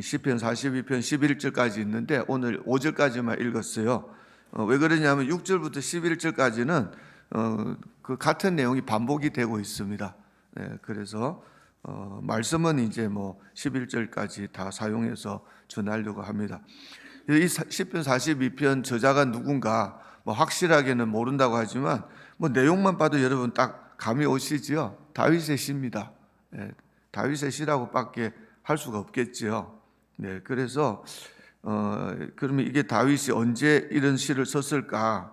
시편 42편 11절까지 있는데 오늘 5절까지만 읽었어요. 왜 그러냐면 6절부터 11절까지는 그 같은 내용이 반복이 되고 있습니다. 네, 그래서 말씀은 이제 뭐 11절까지 다 사용해서 전하려고 합니다. 이 시편 42편 저자가 누군가 뭐 확실하게는 모른다고 하지만 뭐 내용만 봐도 여러분 딱 감이 오시죠? 다윗의 시입니다. 네, 다윗의 시라고밖에 할 수가 없겠지요. 네, 그래서 그러면 이게 다윗이 언제 이런 시를 썼을까?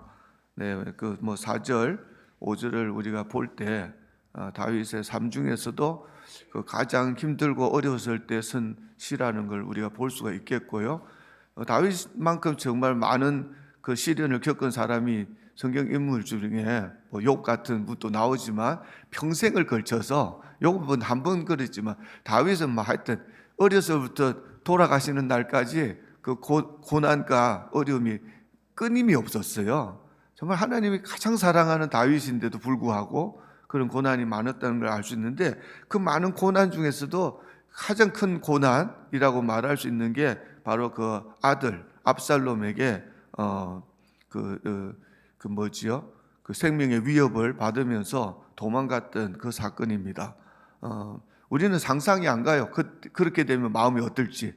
네, 그 뭐 4절, 5절을 우리가 볼 때 다윗의 삶 중에서도 그 가장 힘들고 어려웠을 때 쓴 시라는 걸 우리가 볼 수가 있겠고요. 다윗만큼 정말 많은 그 시련을 겪은 사람이 성경 인물 중에 뭐 욥 같은 분도 나오지만 평생을 걸쳐서 욥은 한 번 그랬지만 다윗은 뭐 하여튼 어려서부터 돌아가시는 날까지 그 고난과 어려움이 끊임이 없었어요. 정말 하나님이 가장 사랑하는 다윗인데도 불구하고 그런 고난이 많았다는 걸 알 수 있는데 그 많은 고난 중에서도 가장 큰 고난이라고 말할 수 있는 게 바로 그 아들 압살롬에게 그 생명의 위협을 받으면서 도망갔던 그 사건입니다. 우리는 상상이 안 가요. 그렇게 되면 마음이 어떨지.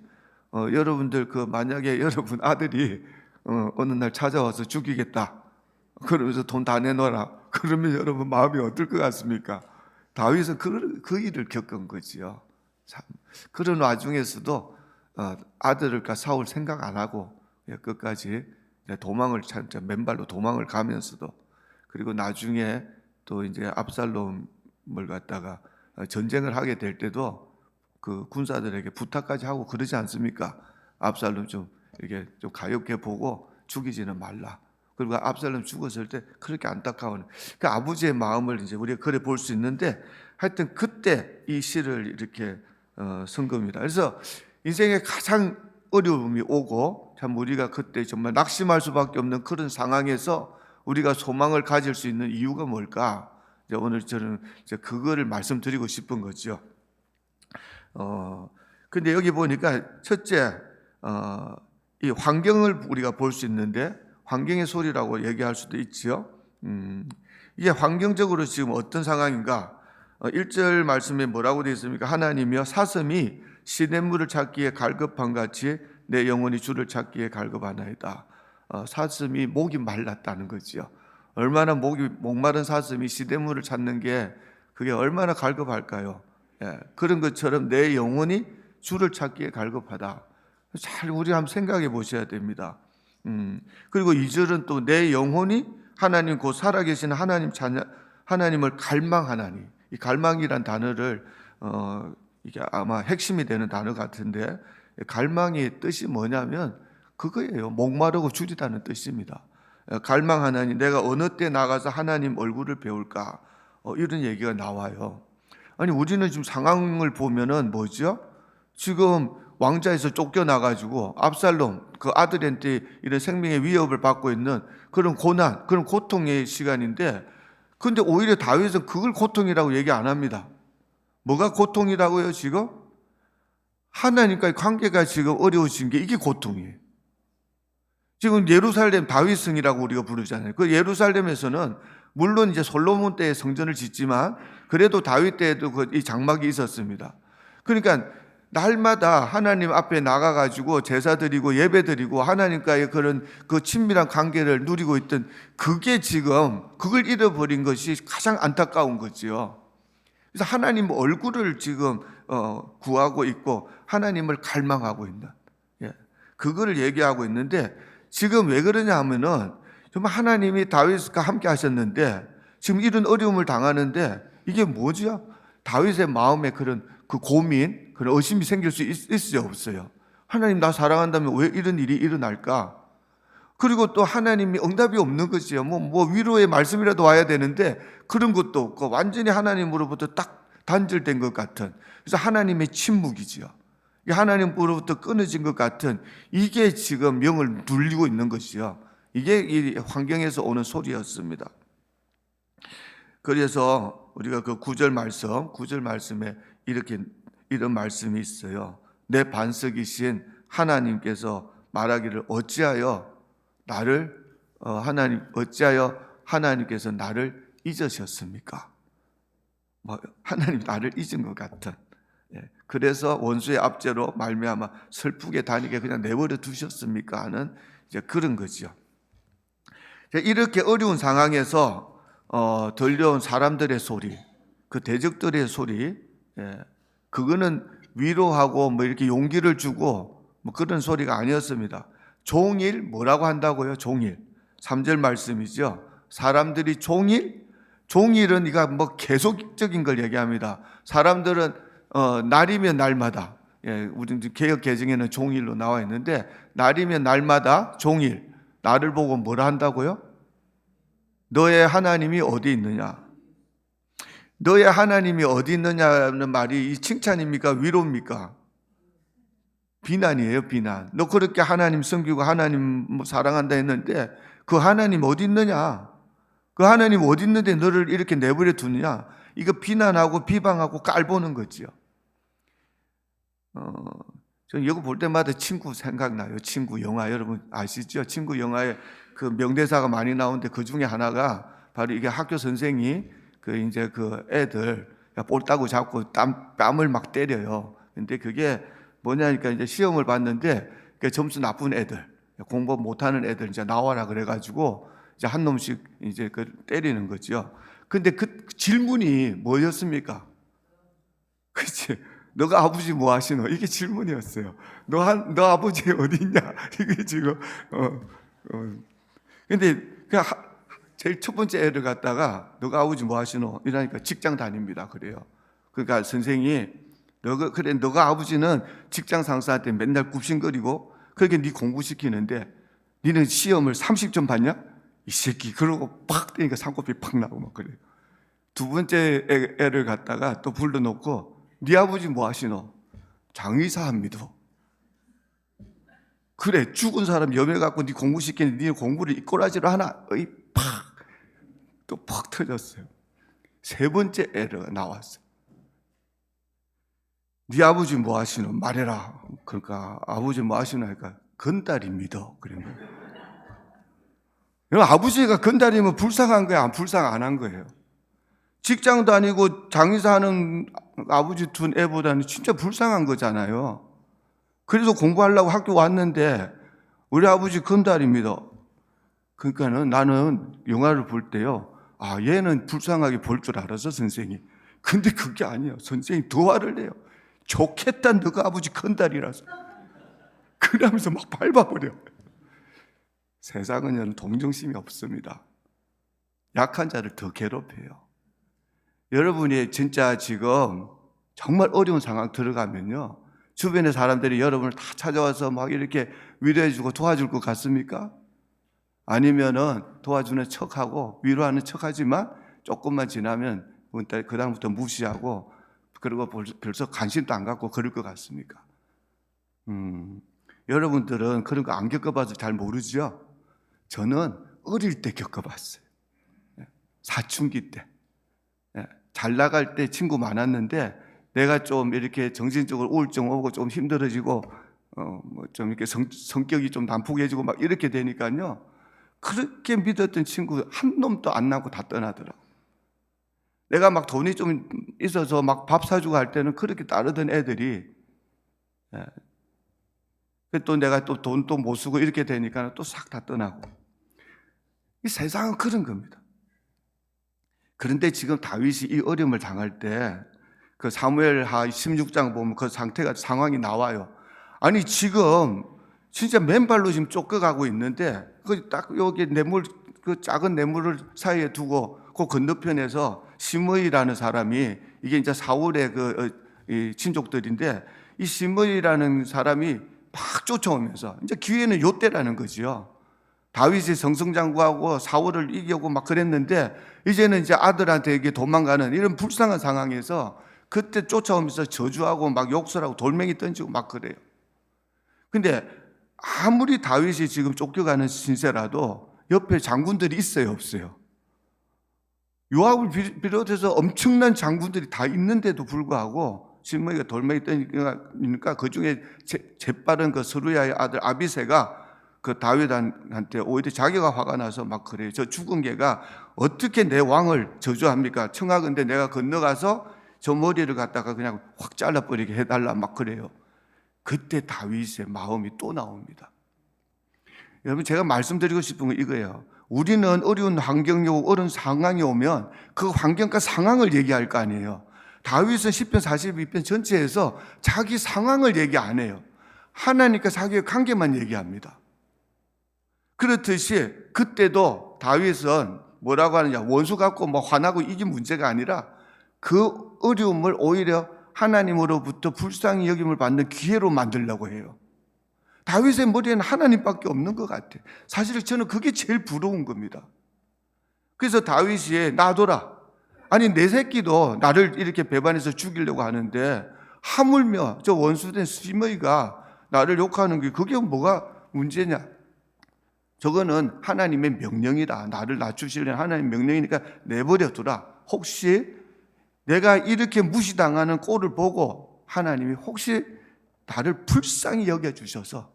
여러분들 만약에 여러분 아들이 어느 날 찾아와서 죽이겠다. 그러면서 돈 다 내놔라. 그러면 여러분 마음이 어떨 것 같습니까? 다윗은 그 일을 겪은 거지요. 참, 그런 와중에서도 아들을까 사울 생각 안 하고 끝까지 도망을 맨발로 도망을 가면서도 그리고 나중에 또 이제 압살롬을 갖다가 전쟁을 하게 될 때도 그 군사들에게 부탁까지 하고 그러지 않습니까? 압살롬 좀 이렇게 좀 가엾게 보고 죽이지는 말라. 그리고 압살롬 죽었을 때 그렇게 안타까운 그 아버지의 마음을 이제 우리가 그래 볼 수 있는데 하여튼 그때 이 시를 이렇게 쓴 겁니다. 그래서 인생에 가장 어려움이 오고 참 우리가 그때 정말 낙심할 수밖에 없는 그런 상황에서 우리가 소망을 가질 수 있는 이유가 뭘까? 이제 오늘 저는 이제 그거를 말씀드리고 싶은 거죠. 근데 여기 보니까 첫째 이 환경을 우리가 볼 수 있는데 환경의 소리라고 얘기할 수도 있지요. 이게 환경적으로 지금 어떤 상황인가? 1절 말씀에 뭐라고 되어 있습니까? 하나님이여 사슴이 시냇물을 찾기에 갈급한 같이 내 영혼이 주를 찾기에 갈급하나이다. 사슴이 목이 말랐다는 거지요. 얼마나 목마른 사슴이 시냇물을 찾는 게 그게 얼마나 갈급할까요? 예, 그런 것처럼 내 영혼이 주를 찾기에 갈급하다. 잘 우리 한번 생각해 보셔야 됩니다. 그리고 2절은 또 내 영혼이 하나님 곧 살아계신 하나님을 갈망하나니. 이 갈망이란 단어를 이게 아마 핵심이 되는 단어 같은데 갈망의 뜻이 뭐냐면 그거예요. 목마르고 줄이다는 뜻입니다. 갈망하나니 내가 어느 때 나가서 하나님 얼굴을 배울까? 이런 얘기가 나와요. 아니 우리는 지금 상황을 보면은 뭐죠? 지금 왕자에서 쫓겨나가지고 압살롬 그 아들한테 이런 생명의 위협을 받고 있는 그런 고난, 그런 고통의 시간인데 근데 오히려 다윗은 그걸 고통이라고 얘기 안 합니다. 뭐가 고통이라고요 지금? 하나님과의 관계가 지금 어려우신 게 이게 고통이에요. 지금 예루살렘 다윗성이라고 우리가 부르잖아요. 그 예루살렘에서는 물론 이제 솔로몬 때에 성전을 짓지만 그래도 다윗 때에도 이 장막이 있었습니다. 그러니까 날마다 하나님 앞에 나가가지고 제사 드리고 예배 드리고 하나님과의 그런 그 친밀한 관계를 누리고 있던 그게 지금 그걸 잃어버린 것이 가장 안타까운 거지요. 그래서 하나님 얼굴을 지금 구하고 있고 하나님을 갈망하고 있는 그거를 얘기하고 있는데 지금 왜 그러냐 하면은 정말 하나님이 다윗과 함께 하셨는데 지금 이런 어려움을 당하는데 이게 뭐죠? 다윗의 마음에 그런 그 고민, 그런 의심이 생길 수 있어요, 없어요? 하나님 나 사랑한다면 왜 이런 일이 일어날까? 그리고 또 하나님이 응답이 없는 거지요. 뭐 위로의 말씀이라도 와야 되는데 그런 것도 없고 완전히 하나님으로부터 딱 단절된 것 같은 그래서 하나님의 침묵이지요. 하나님으로부터 끊어진 것 같은 이게 지금 영을 눌리고 있는 것이요. 이게 이 환경에서 오는 소리였습니다. 그래서 우리가 그 9절 말씀에 이런 말씀이 있어요. 내 반석이신 하나님께서 말하기를 어찌하여 하나님께서 나를 잊으셨습니까? 하나님 나를 잊은 것 같은. 그래서 원수의 압제로 말미암아 슬프게 다니게 그냥 내버려 두셨습니까? 하는 이제 그런 거죠. 이렇게 어려운 상황에서 들려온 사람들의 소리, 그 대적들의 소리, 그거는 위로하고 뭐 이렇게 용기를 주고 뭐 그런 소리가 아니었습니다. 종일 뭐라고 한다고요? 종일. 3절 말씀이죠. 사람들이 종일은 이가 뭐 계속적인 걸 얘기합니다. 사람들은 날이면 날마다, 우리 개역 개정에는 종일로 나와 있는데 날이면 날마다 종일 나를 보고 뭐라 한다고요? 너의 하나님이 어디 있느냐? 너의 하나님이 어디 있느냐는 말이 이 칭찬입니까? 위로입니까? 비난이에요, 비난. 너 그렇게 하나님 섬기고 하나님 사랑한다 했는데 그 하나님 어디 있느냐? 그 하나님 어디 있는데 너를 이렇게 내버려 두느냐? 이거 비난하고 비방하고 깔보는 거죠. 저는 이거 볼 때마다 친구 생각나요. 친구 영화 여러분 아시죠? 친구 영화에 그 명대사가 많이 나오는데 그 중에 하나가 바로 이게 학교 선생이 이제 그 애들 볼따구 잡고 뺨을 막 때려요. 근데 그게 뭐냐니까 이제 시험을 봤는데 점수 나쁜 애들, 공부 못하는 애들 이제 나와라 그래가지고 이제 한 놈씩 이제 그 때리는 거죠. 근데 그 질문이 뭐였습니까? 그치? 너가 아버지 뭐 하시노? 이게 질문이었어요. 너 아버지 어디 있냐? 이게 지금 근데 그냥 제일 첫 번째 애를 갖다가 너가 아버지 뭐 하시노? 이러니까 직장 다닙니다. 그래요. 그러니까 선생이 너가 아버지는 직장 상사한테 맨날 굽신거리고 그렇게 네 공부시키는데 니는 시험을 30점 받냐? 이 새끼 그러고 팍 때니까 쌍꺼풀이 팍 나고 막 그래요. 두 번째 애를 갖다가 또 불러놓고 네 아버지 뭐 하시노? 장의사 합니다. 그래 죽은 사람 염해갖고 네 공부시키는데 네 공부를 이꼬라지로 하나? 어이 팍! 또 팍 터졌어요. 세 번째 애가 나왔어요. 네 아버지 뭐 하시노? 말해라. 그러니까 아버지 뭐 하시노? 하니까 건달입니다. 그러면 아버지가 건달이면 불쌍한 거야? 안 불쌍 안 한 거예요? 직장 다니고 장의사 하는 아버지 둔 애보다는 진짜 불쌍한 거잖아요. 그래서 공부하려고 학교 왔는데 우리 아버지 건달입니다. 그러니까는 나는 영화를 볼 때요. 아, 얘는 불쌍하게 볼 줄 알아서 선생이. 근데 그게 아니에요. 선생이 더 화를 내요. 좋겠다, 너가 아버지 건달이라서. 그러면서 막 밟아버려. 세상은 동정심이 없습니다. 약한 자를 더 괴롭혀요. 여러분이 진짜 지금 정말 어려운 상황 들어가면요. 주변의 사람들이 여러분을 다 찾아와서 막 이렇게 위로해주고 도와줄 것 같습니까? 아니면은 도와주는 척하고 위로하는 척하지만 조금만 지나면 그 다음부터 무시하고 그리고 벌써 관심도 안 갖고 그럴 것 같습니까? 여러분들은 그런 거 안 겪어봐서 잘 모르죠? 저는 어릴 때 겪어봤어요. 사춘기 때. 잘 나갈 때 친구 많았는데 내가 좀 이렇게 정신적으로 우울증 오고 좀 힘들어지고 좀 이렇게 성격이 좀 난폭해지고 막 이렇게 되니까요. 그렇게 믿었던 친구 한 놈도 안 남고 다 떠나더라고. 내가 막 돈이 좀 있어서 막 밥 사주고 할 때는 그렇게 따르던 애들이 또 내가 또 돈 또 못 쓰고 이렇게 되니까 또 싹 다 떠나고. 이 세상은 그런 겁니다. 그런데 지금 다윗이 이 어려움을 당할 때 그 사무엘하 16장 보면 그 상황이 나와요. 아니 지금 진짜 맨발로 지금 쫓겨가고 있는데 그 딱 여기 그 작은 뇌물을 사이에 두고 그 건너편에서 시므이라는 사람이 이게 이제 사울의 이 친족들인데 이 시므이라는 사람이 막 쫓아오면서 이제 기회는 요때라는 거죠. 다윗이 성성장구하고 사울을 이기고 막 그랬는데 이제는 이제 아들한테 이게 도망가는 이런 불쌍한 상황에서 그때 쫓아오면서 저주하고 막 욕설하고 돌멩이 던지고 막 그래요. 근데 아무리 다윗이 지금 쫓겨가는 신세라도 옆에 장군들이 있어요, 없어요? 요압을 비롯해서 엄청난 장군들이 다 있는데도 불구하고 시므이가 돌멩이 떠니까 그 중에 재빠른 그 스루야의 아들 아비새가 그 다윗한테 오히려 자기가 화가 나서 막 그래요. 저 죽은 개가 어떻게 내 왕을 저주합니까? 청하건대 내가 건너가서 저 머리를 갖다가 그냥 확 잘라버리게 해달라 막 그래요. 그때 다윗의 마음이 또 나옵니다. 여러분, 제가 말씀드리고 싶은 건 이거예요. 우리는 어려운 환경이 오고 어려운 상황이 오면 그 환경과 상황을 얘기할 거 아니에요. 다윗은 10편 42편 전체에서 자기 상황을 얘기 안 해요. 하나님과 자기의 관계만 얘기합니다. 그렇듯이 그때도 다윗은 뭐라고 하느냐, 원수 갖고 뭐 화나고 이게 문제가 아니라 그 어려움을 오히려 하나님으로부터 불쌍히 여김을 받는 기회로 만들려고 해요. 다윗의 머리에는 하나님밖에 없는 것 같아요. 사실 저는 그게 제일 부러운 겁니다. 그래서 다윗이 놔둬라. 아니 내 새끼도 나를 이렇게 배반해서 죽이려고 하는데 하물며 저 원수된 시므이가 나를 욕하는 게 그게 뭐가 문제냐. 저거는 하나님의 명령이다. 나를 낮추시려는 하나님의 명령이니까 내버려두라. 혹시 내가 이렇게 무시당하는 꼴을 보고 하나님이 혹시 나를 불쌍히 여겨주셔서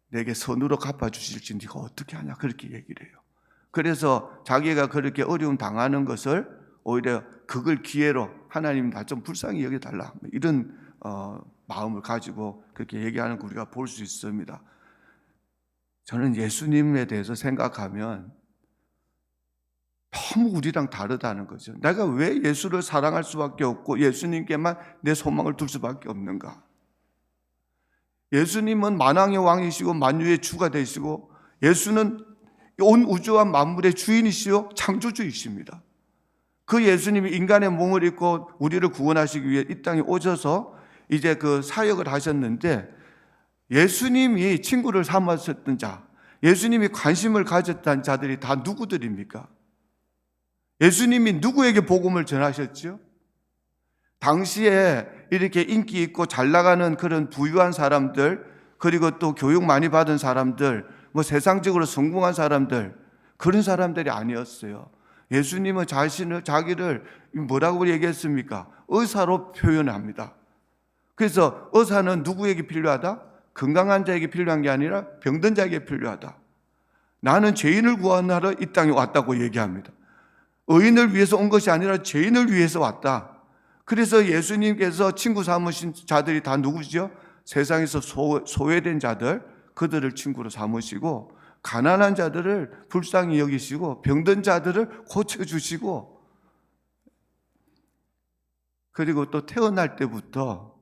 내게 선으로 갚아주실지 네가 어떻게 하냐 그렇게 얘기를 해요. 그래서 자기가 그렇게 어려움 당하는 것을 오히려 그걸 기회로 하나님 나 좀 불쌍히 여겨달라 이런 마음을 가지고 그렇게 얘기하는 거 우리가 볼 수 있습니다. 저는 예수님에 대해서 생각하면 너무 우리랑 다르다는 거죠. 내가 왜 예수를 사랑할 수밖에 없고 예수님께만 내 소망을 둘 수밖에 없는가. 예수님은 만왕의 왕이시고 만유의 주가 되시고 예수는 온 우주와 만물의 주인이시요 창조주이십니다. 그 예수님이 인간의 몸을 입고 우리를 구원하시기 위해 이 땅에 오셔서 이제 그 사역을 하셨는데 예수님이 친구를 삼았었던 자, 예수님이 관심을 가졌던 자들이 다 누구들입니까? 예수님이 누구에게 복음을 전하셨죠? 당시에 이렇게 인기 있고 잘 나가는 그런 부유한 사람들, 그리고 또 교육 많이 받은 사람들, 뭐 세상적으로 성공한 사람들, 그런 사람들이 아니었어요. 예수님은 자기를 뭐라고 얘기했습니까? 의사로 표현합니다. 그래서 의사는 누구에게 필요하다? 건강한 자에게 필요한 게 아니라 병든 자에게 필요하다. 나는 죄인을 구원하러 이 땅에 왔다고 얘기합니다. 의인을 위해서 온 것이 아니라 죄인을 위해서 왔다. 그래서 예수님께서 친구 삼으신 자들이 다 누구죠? 세상에서 소외된 자들, 그들을 친구로 삼으시고 가난한 자들을 불쌍히 여기시고 병든 자들을 고쳐주시고, 그리고 또 태어날 때부터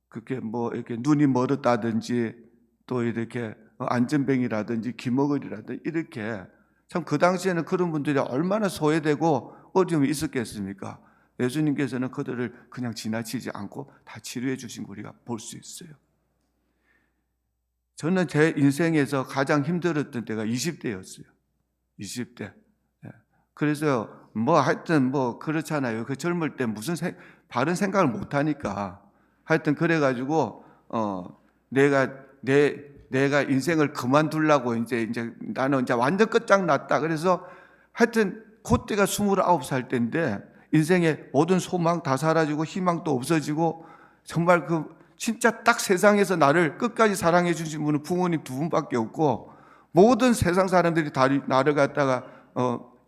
그게 뭐 이렇게 눈이 멀었다든지 또 이렇게 안전뱅이라든지 기머거리라든지 이렇게 참 그 당시에는 그런 분들이 얼마나 소외되고 어려움이 있었겠습니까? 예수님께서는 그들을 그냥 지나치지 않고 다 치료해 주신 거 우리가 볼 수 있어요. 저는 제 인생에서 가장 힘들었던 때가 20대였어요. 20대. 그래서 뭐 하여튼 뭐 그렇잖아요. 그 젊을 때 무슨 바른 생각을 못 하니까 하여튼 그래가지고 내가 인생을 그만두려고 이제 나는 이제 완전 끝장났다. 그래서 하여튼 그때가 29살 때인데 인생의 모든 소망 다 사라지고 희망도 없어지고 정말 그 진짜 딱 세상에서 나를 끝까지 사랑해 주신 분은 부모님 두 분밖에 없고 모든 세상 사람들이 다 나를 갖다가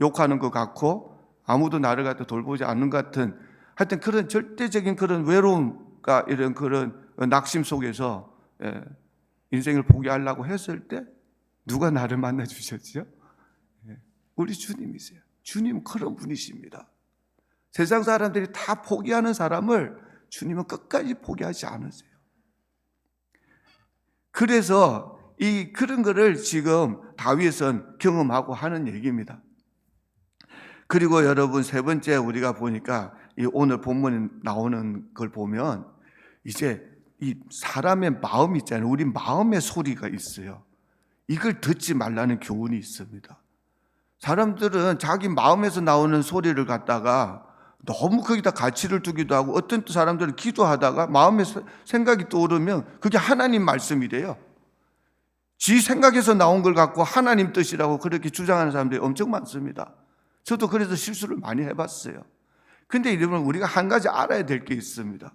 욕하는 것 같고 아무도 나를 갖다 돌보지 않는 것 같은 하여튼 그런 절대적인 그런 외로움과 이런 그런 낙심 속에서 인생을 포기하려고 했을 때 누가 나를 만나 주셨죠? 우리 주님이세요. 주님 그런 분이십니다. 세상 사람들이 다 포기하는 사람을 주님은 끝까지 포기하지 않으세요. 그래서 그런 거를 지금 다윗은 경험하고 하는 얘기입니다. 그리고 여러분 세 번째 우리가 보니까 이 오늘 본문에 나오는 걸 보면 이제 이 사람의 마음 있잖아요. 우리 마음의 소리가 있어요. 이걸 듣지 말라는 교훈이 있습니다. 사람들은 자기 마음에서 나오는 소리를 갖다가 너무 거기다 가치를 두기도 하고 어떤 사람들은 기도하다가 마음에 생각이 떠오르면 그게 하나님 말씀이래요. 지 생각에서 나온 걸 갖고 하나님 뜻이라고 그렇게 주장하는 사람들이 엄청 많습니다. 저도 그래서 실수를 많이 해봤어요. 근데 여러분, 우리가 한 가지 알아야 될 게 있습니다.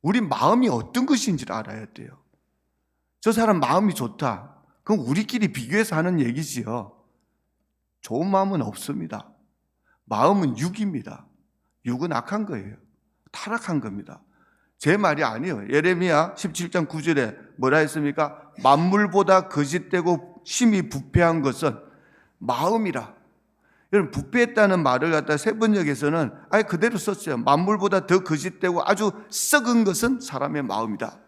우리 마음이 어떤 것인지를 알아야 돼요. 저 사람 마음이 좋다. 그럼 우리끼리 비교해서 하는 얘기지요. 좋은 마음은 없습니다. 마음은 육입니다. 육은 악한 거예요. 타락한 겁니다. 제 말이 아니에요. 예레미야 17장 9절에 뭐라 했습니까? 만물보다 거짓되고 심히 부패한 것은 마음이라. 여러분, 부패했다는 말을 갖다 세번역에서는 아예 그대로 썼어요. 만물보다 더 거짓되고 아주 썩은 것은 사람의 마음이다.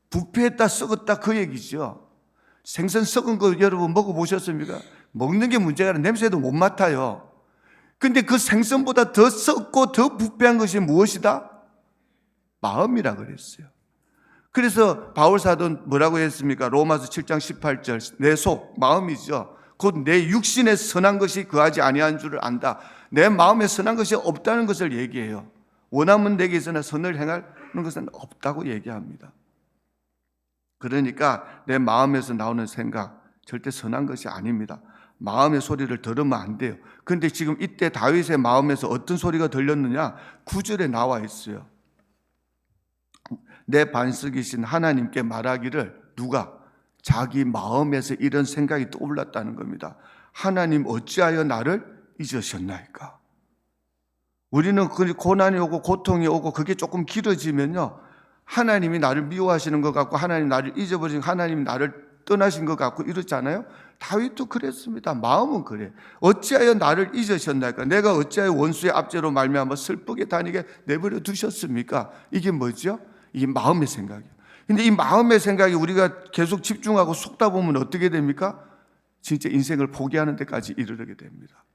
부패했다, 썩었다, 그 얘기죠. 생선 썩은 거 여러분 먹어보셨습니까? 먹는 게 문제가 아니라 냄새도 못 맡아요. 근데 그 생선보다 더 썩고 더 부패한 것이 무엇이다? 마음이라 그랬어요. 그래서 바울 사도는 뭐라고 했습니까? 로마서 7장 18절, 내 속, 마음이죠. 곧 내 육신에 선한 것이 거하지 아니한 줄을 안다. 내 마음에 선한 것이 없다는 것을 얘기해요. 원하면 내게 있으나 선을 행하는 것은 없다고 얘기합니다. 그러니까 내 마음에서 나오는 생각 절대 선한 것이 아닙니다. 마음의 소리를 들으면 안 돼요. 그런데 지금 이때 다윗의 마음에서 어떤 소리가 들렸느냐? 9절에 나와 있어요. 내 반석이신 하나님께 말하기를, 누가? 자기 마음에서 이런 생각이 떠올랐다는 겁니다. 하나님 어찌하여 나를 잊으셨나이까? 우리는 그 고난이 오고 고통이 오고 그게 조금 길어지면요, 하나님이 나를 미워하시는 것 같고 하나님 나를 잊어버리신, 하나님 나를 떠나신 것 같고 이렇잖아요. 다윗도 그랬습니다. 마음은 그래. 어찌하여 나를 잊으셨나이까? 내가 어찌하여 원수의 압제로 말미암아 슬프게 다니게 내버려 두셨습니까? 이게 뭐죠? 이게 마음의 생각이에요. 근데 이 마음의 생각이 우리가 계속 집중하고 속다 보면 어떻게 됩니까? 진짜 인생을 포기하는 데까지 이르게 됩니다.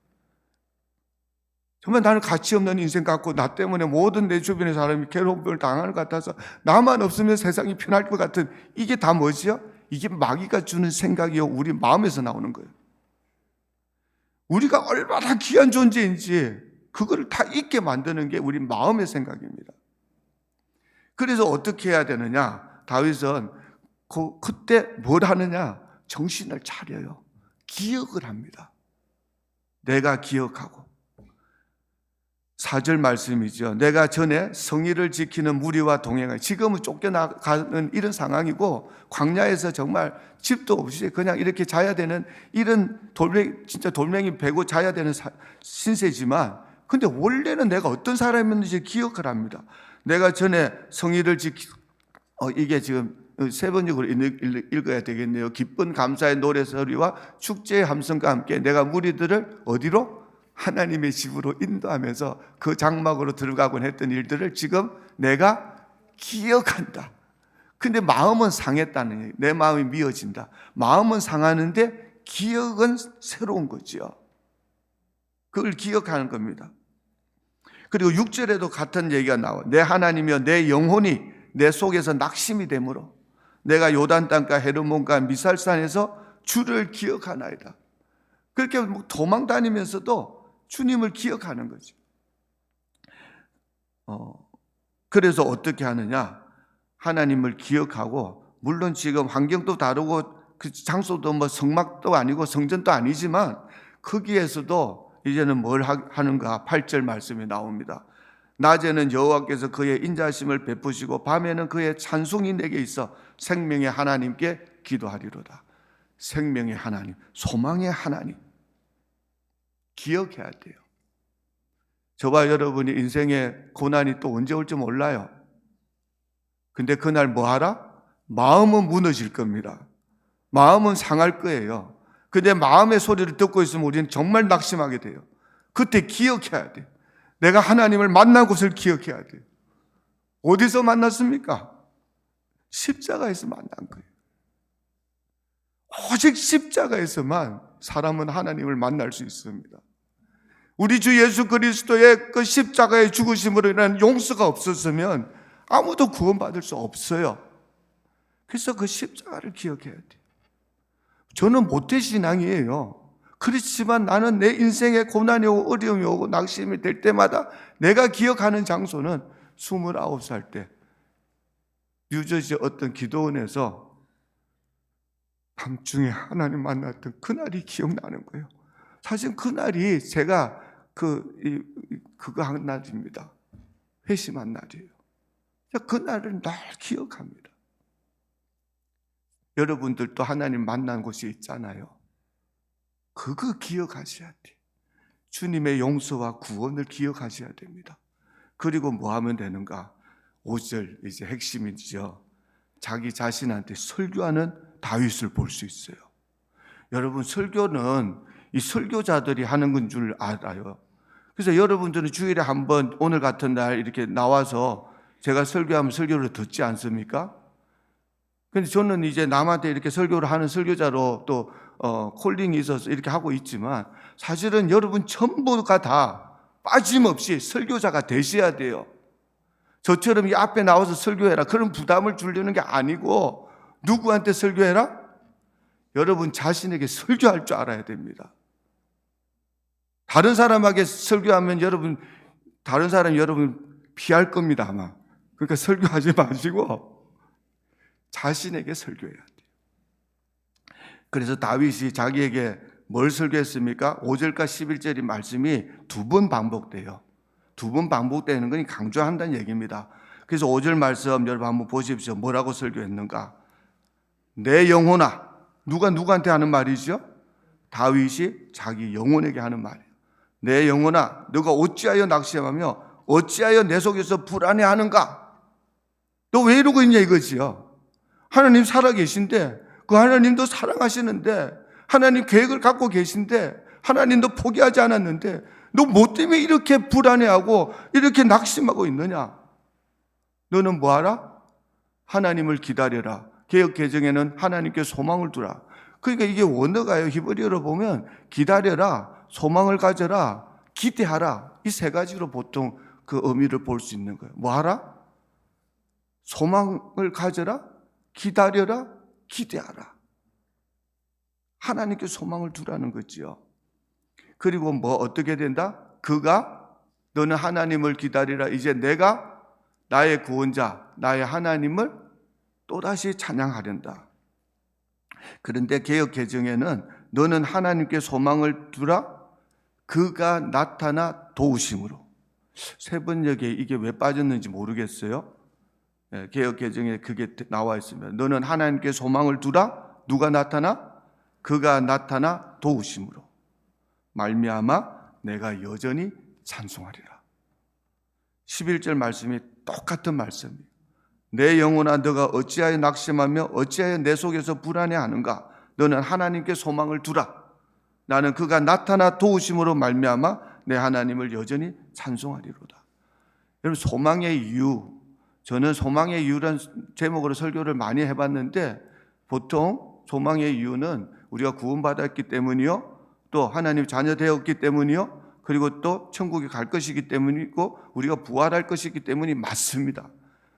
정말 나는 가치 없는 인생 같고 나 때문에 모든 내 주변의 사람이 괴롭힘을 당하는 것 같아서 나만 없으면 세상이 편할 것 같은, 이게 다 뭐지요? 이게 마귀가 주는 생각이요, 우리 마음에서 나오는 거예요. 우리가 얼마나 귀한 존재인지 그거를 다 잊게 만드는 게 우리 마음의 생각입니다. 그래서 어떻게 해야 되느냐? 다윗은 그때 뭘 하느냐? 정신을 차려요. 기억을 합니다. 내가 기억하고. 4절 말씀이죠. 내가 전에 성의를 지키는 무리와 동행하여, 지금은 쫓겨나가는 이런 상황이고 광야에서 정말 집도 없이 그냥 이렇게 자야 되는 이런 진짜 돌멩이 베고 자야 되는 신세지만, 근데 원래는 내가 어떤 사람이었는지 기억을 합니다. 내가 전에 성의를 이게 지금 세 번역으로 읽어야 되겠네요. 기쁜 감사의 노래 소리와 축제의 함성과 함께 내가 무리들을 어디로? 하나님의 집으로 인도하면서 그 장막으로 들어가곤 했던 일들을 지금 내가 기억한다. 근데 마음은 상했다는 얘기예요. 내 마음이 미어진다. 마음은 상하는데 기억은 새로운 거죠. 그걸 기억하는 겁니다. 그리고 6절에도 같은 얘기가 나와요. 내 하나님이여 내 영혼이 내 속에서 낙심이 되므로 내가 요단 땅과 헤르몬과 미살산에서 주를 기억하나이다. 그렇게 도망 다니면서도 주님을 기억하는 거죠. 그래서 어떻게 하느냐? 하나님을 기억하고, 물론 지금 환경도 다르고 그 장소도 뭐 성막도 아니고 성전도 아니지만 거기에서도 이제는 뭘 하는가? 8절 말씀이 나옵니다. 낮에는 여호와께서 그의 인자심을 베푸시고 밤에는 그의 찬송이 내게 있어 생명의 하나님께 기도하리로다. 생명의 하나님, 소망의 하나님 기억해야 돼요. 저와 여러분이 인생에 고난이 또 언제 올지 몰라요. 근데 그날 뭐 하라? 마음은 무너질 겁니다. 마음은 상할 거예요. 근데 마음의 소리를 듣고 있으면 우리는 정말 낙심하게 돼요. 그때 기억해야 돼요. 내가 하나님을 만난 곳을 기억해야 돼요. 어디서 만났습니까? 십자가에서 만난 거예요. 오직 십자가에서만 사람은 하나님을 만날 수 있습니다. 우리 주 예수 그리스도의 그 십자가의 죽으심으로 인한 용서가 없었으면 아무도 구원받을 수 없어요. 그래서 그 십자가를 기억해야 돼요. 저는 모태신앙이에요. 그렇지만 나는 내 인생에 고난이 오고 어려움이 오고 낙심이 될 때마다 내가 기억하는 장소는 29살 때 뉴저지 어떤 기도원에서 밤중에 하나님 만났던 그날이 기억나는 거예요. 사실 그날이 제가 그거 한 날입니다. 회심한 날이에요. 그 날을 늘 기억합니다. 여러분들도 하나님 만난 곳이 있잖아요. 그거 기억하셔야 돼요. 주님의 용서와 구원을 기억하셔야 됩니다. 그리고 뭐 하면 되는가? 5절 이제 핵심이죠. 자기 자신한테 설교하는 다윗을 볼 수 있어요. 여러분, 설교는 이 설교자들이 하는 건 줄 알아요. 그래서 여러분들은 주일에 한번 오늘 같은 날 이렇게 나와서 제가 설교하면 설교를 듣지 않습니까? 근데 저는 이제 남한테 이렇게 설교를 하는 설교자로 또 콜링이 있어서 이렇게 하고 있지만 사실은 여러분 전부가 다 빠짐없이 설교자가 되셔야 돼요. 저처럼 이 앞에 나와서 설교해라 그런 부담을 주려는 게 아니고 누구한테 설교해라? 여러분 자신에게 설교할 줄 알아야 됩니다. 다른 사람에게 설교하면 다른 사람 여러분 피할 겁니다 아마. 그러니까 설교하지 마시고 자신에게 설교해야 돼요. 그래서 다윗이 자기에게 뭘 설교했습니까? 5절과 11절의 말씀이 두 번 반복돼요. 두 번 반복되는 건 강조한다는 얘기입니다. 그래서 5절 말씀 여러분 한번 보십시오. 뭐라고 설교했는가? 내 영혼아. 누구한테 하는 말이죠? 다윗이 자기 영혼에게 하는 말이에요. 내 영혼아, 너가 어찌하여 낙심하며 어찌하여 내 속에서 불안해하는가? 너 왜 이러고 있냐 이거지요. 하나님 살아계신데 그 하나님도 사랑하시는데 하나님 계획을 갖고 계신데 하나님도 포기하지 않았는데 너 뭐 때문에 이렇게 불안해하고 이렇게 낙심하고 있느냐? 너는 뭐하라? 하나님을 기다려라. 개역 개정에는 하나님께 소망을 두라. 그러니까 이게 원어가요. 히브리어로 보면 기다려라, 소망을 가져라, 기대하라. 이 세 가지로 보통 그 의미를 볼 수 있는 거예요. 뭐하라? 소망을 가져라, 기다려라, 기대하라. 하나님께 소망을 두라는 거지요. 그리고 뭐 어떻게 된다? 너는 하나님을 기다리라. 이제 내가 나의 구원자, 나의 하나님을 또다시 찬양하련다. 그런데 개역 개정에는 너는 하나님께 소망을 두라. 그가 나타나 도우심으로. 세 번역에 이게 왜 빠졌는지 모르겠어요. 개역 개정에 그게 나와 있습니다. 너는 하나님께 소망을 두라. 누가 나타나? 그가 나타나 도우심으로 말미암아 내가 여전히 찬송하리라. 11절 말씀이 똑같은 말씀이에요. 내 영혼아 너가 어찌하여 낙심하며 어찌하여 내 속에서 불안해하는가? 너는 하나님께 소망을 두라. 나는 그가 나타나 도우심으로 말미암아 내 하나님을 여전히 찬송하리로다. 여러분, 소망의 이유, 저는 소망의 이유란 제목으로 설교를 많이 해봤는데 보통 소망의 이유는 우리가 구원받았기 때문이요, 또 하나님 자녀 되었기 때문이요, 그리고 또 천국에 갈 것이기 때문이고 우리가 부활할 것이기 때문이 맞습니다.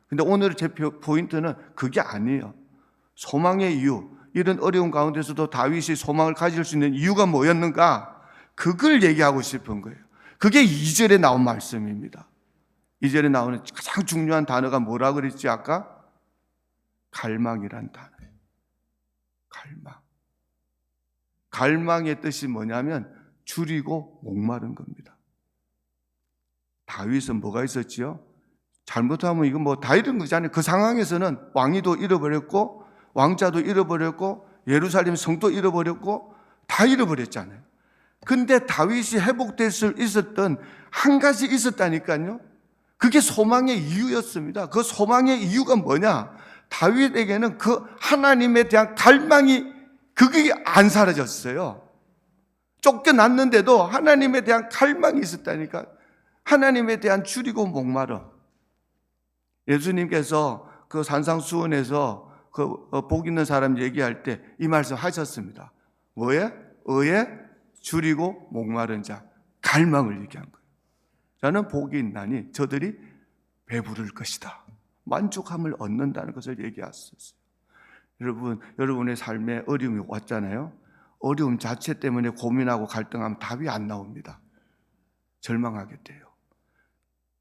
근데 오늘 제 포인트는 그게 아니에요. 소망의 이유, 이런 어려운 가운데서도 다윗이 소망을 가질 수 있는 이유가 뭐였는가? 그걸 얘기하고 싶은 거예요. 그게 2절에 나온 말씀입니다. 2절에 나오는 가장 중요한 단어가 뭐라 그랬지 아까? 갈망이란 단어예요. 갈망. 갈망의 뜻이 뭐냐면 줄이고 목마른 겁니다. 다윗은 뭐가 있었지요? 잘못하면 이건 뭐 다 잃은 거잖아요. 그 상황에서는 왕위도 잃어버렸고 왕자도 잃어버렸고 예루살렘 성도 잃어버렸고 다 잃어버렸잖아요. 근데 다윗이 회복될 수 있었던 한 가지 있었다니까요. 그게 소망의 이유였습니다. 그 소망의 이유가 뭐냐? 다윗에게는 그 하나님에 대한 갈망이 그게 안 사라졌어요. 쫓겨났는데도 하나님에 대한 갈망이 있었다니까. 하나님에 대한 줄이고 목마름. 예수님께서 그 산상수훈에서 그 복 있는 사람 얘기할 때 이 말씀 하셨습니다. 뭐에? 의에 줄이고 목마른 자, 갈망을 얘기한 거예요. 저는 복이 있나니 저들이 배부를 것이다. 만족함을 얻는다는 것을 얘기하셨어요. 여러분의 삶에 어려움이 왔잖아요. 어려움 자체 때문에 고민하고 갈등하면 답이 안 나옵니다. 절망하게 돼요.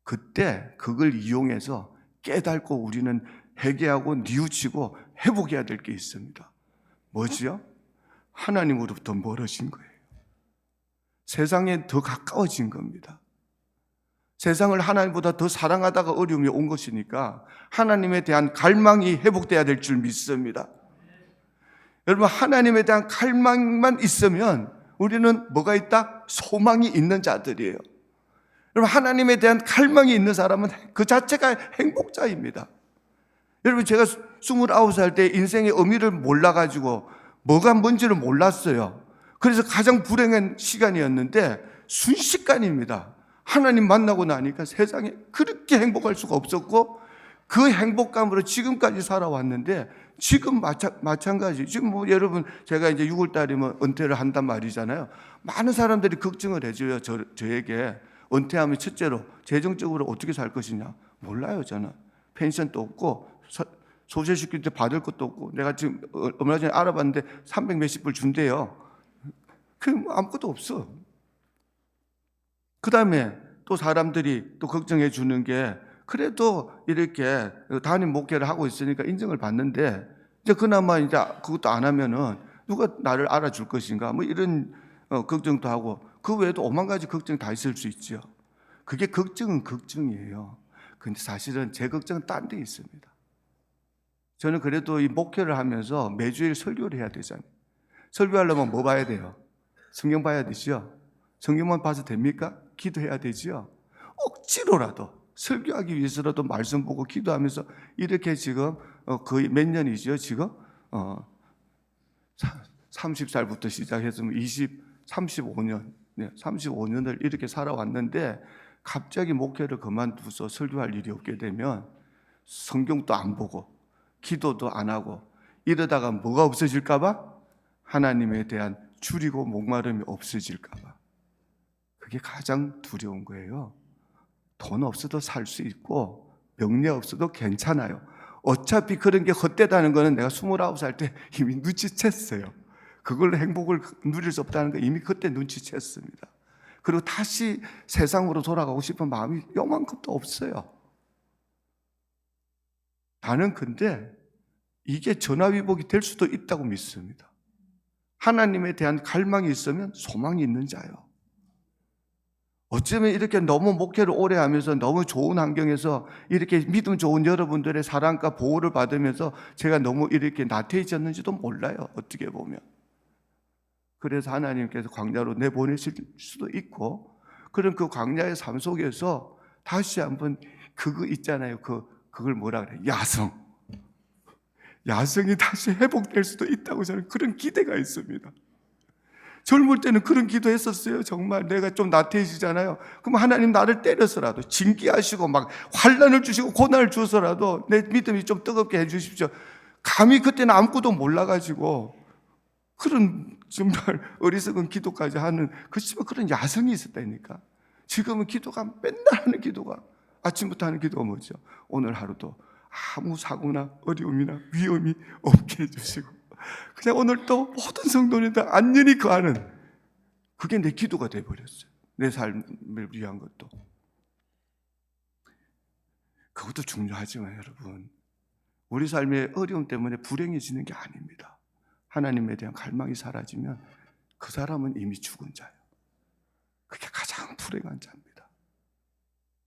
그때 그걸 이용해서 깨닫고 우리는 회개하고 뉘우치고 회복해야 될 게 있습니다. 뭐지요? 하나님으로부터 멀어진 거예요. 세상에 더 가까워진 겁니다. 세상을 하나님보다 더 사랑하다가 어려움이 온 것이니까 하나님에 대한 갈망이 회복돼야 될 줄 믿습니다. 여러분, 하나님에 대한 갈망만 있으면 우리는 뭐가 있다? 소망이 있는 자들이에요. 여러분, 하나님에 대한 갈망이 있는 사람은 그 자체가 행복자입니다. 여러분, 제가 29살 때 인생의 의미를 몰라가지고 뭐가 뭔지를 몰랐어요. 그래서 가장 불행한 시간이었는데 순식간입니다. 하나님 만나고 나니까 세상에 그렇게 행복할 수가 없었고 그 행복감으로 지금까지 살아왔는데 지금 마찬가지. 지금 뭐 여러분, 제가 이제 6월 달이면 은퇴를 한단 말이잖아요. 많은 사람들이 걱정을 해줘요. 저에게. 은퇴하면 첫째로 재정적으로 어떻게 살 것이냐. 몰라요, 저는. 펜션도 없고 소셜시큐리티 받을 것도 없고, 내가 지금 얼마 전에 알아봤는데 300 몇십 불 준대요. 아무것도 없어. 그 다음에 또 사람들이 또 걱정해 주는 게, 그래도 이렇게 담임 목회를 하고 있으니까 인정을 받는데, 이제 그나마 이제 그것도 안 하면은 누가 나를 알아줄 것인가, 뭐 이런 걱정도 하고, 그 외에도 5만 가지 걱정이 다 있을 수 있죠. 그게 걱정은 걱정이에요. 근데 사실은 제 걱정은 딴 데 있습니다. 저는 그래도 이 목회를 하면서 매주일 설교를 해야 되잖아요. 설교하려면 뭐 봐야 돼요? 성경 봐야 되죠. 성경만 봐서 됩니까? 기도해야 되죠. 억지로라도 설교하기 위해서라도 말씀 보고 기도하면서 이렇게 지금 거의 몇 년이죠? 지금 30살부터 시작했으면 35년, 35년을 이렇게 살아왔는데 갑자기 목회를 그만두서 설교할 일이 없게 되면 성경도 안 보고 기도도 안 하고 이러다가 뭐가 없어질까 봐? 하나님에 대한 줄이고 목마름이 없어질까 봐. 그게 가장 두려운 거예요. 돈 없어도 살 수 있고 명예 없어도 괜찮아요. 어차피 그런 게 헛되다는 거는 내가 29살 때 이미 눈치챘어요. 그걸로 행복을 누릴 수 없다는 거 이미 그때 눈치챘습니다. 그리고 다시 세상으로 돌아가고 싶은 마음이 요만큼도 없어요. 나는 근데 이게 전화위복이 될 수도 있다고 믿습니다. 하나님에 대한 갈망이 있으면 소망이 있는 자요. 어쩌면 이렇게 너무 목회를 오래 하면서 너무 좋은 환경에서 이렇게 믿음 좋은 여러분들의 사랑과 보호를 받으면서 제가 너무 이렇게 나태해졌는지도 몰라요. 어떻게 보면. 그래서 하나님께서 광야로 내보내실 수도 있고, 그럼 그 광야의 삶 속에서 다시 한번 그거 있잖아요. 그걸 뭐라 그래요? 야성이 다시 회복될 수도 있다고 저는 그런 기대가 있습니다. 젊을 때는 그런 기도했었어요. 정말 내가 좀 나태해지잖아요. 그럼 하나님 나를 때려서라도 징계하시고 막 환난을 주시고 고난을 주어서라도 내 믿음이 좀 뜨겁게 해주십시오. 감히 그때는 아무것도 몰라가지고 그런 정말 어리석은 기도까지 하는, 그렇지만 그런 야성이 있었다니까. 지금은 기도가 맨날 하는 기도가, 아침부터 하는 기도가 뭐죠? 오늘 하루도 아무 사고나 어려움이나 위험이 없게 해주시고 그냥 오늘 또 모든 성도님들 안전히 거하는, 그게 내 기도가 돼버렸어요. 내 삶을 위한 것도. 그것도 중요하지만 여러분, 우리 삶의 어려움 때문에 불행해지는 게 아닙니다. 하나님에 대한 갈망이 사라지면 그 사람은 이미 죽은 자예요. 그게 가장 불행한 자입니다.